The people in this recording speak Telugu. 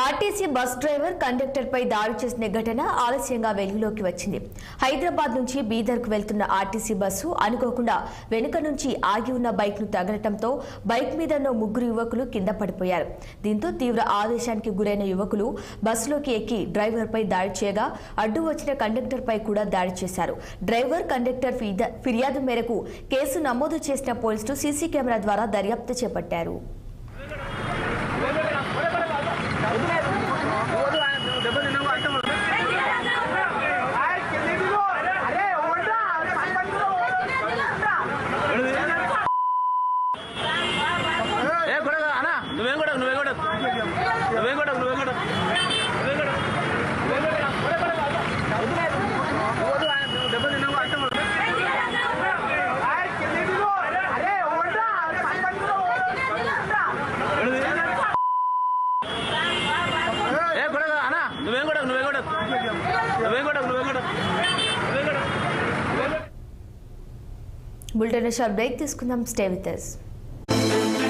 ఆర్టీసీ బస్ డ్రైవర్ కండక్టర్ పై దాడి చేసిన ఘటన ఆలస్యంగా వెలుగులోకి వచ్చింది. హైదరాబాద్ నుంచి బీదర్ కు వెళ్తున్న ఆర్టీసీ బస్సు అనుకోకుండా వెనుక నుంచి ఆగి ఉన్న బైక్ ను తగలటంతో బైక్ మీద ఉన్న ముగ్గురు యువకులు కింద పడిపోయారు. దీంతో తీవ్ర ఆవేశానికి గురైన యువకులు బస్సులోకి ఎక్కి డ్రైవర్ పై దాడి చేయగా అడ్డు వచ్చిన కండక్టర్ పై కూడా దాడి చేశారు. డ్రైవర్ కండక్టర్ ఫిర్యాదు మేరకు కేసు నమోదు చేసిన పోలీసులు సీసీ కెమెరా ద్వారా దర్యాప్తు చేపట్టారు. బులెటిన్ షార్ట్ బ్రేక్ తీసుకుందాం. Stay with us.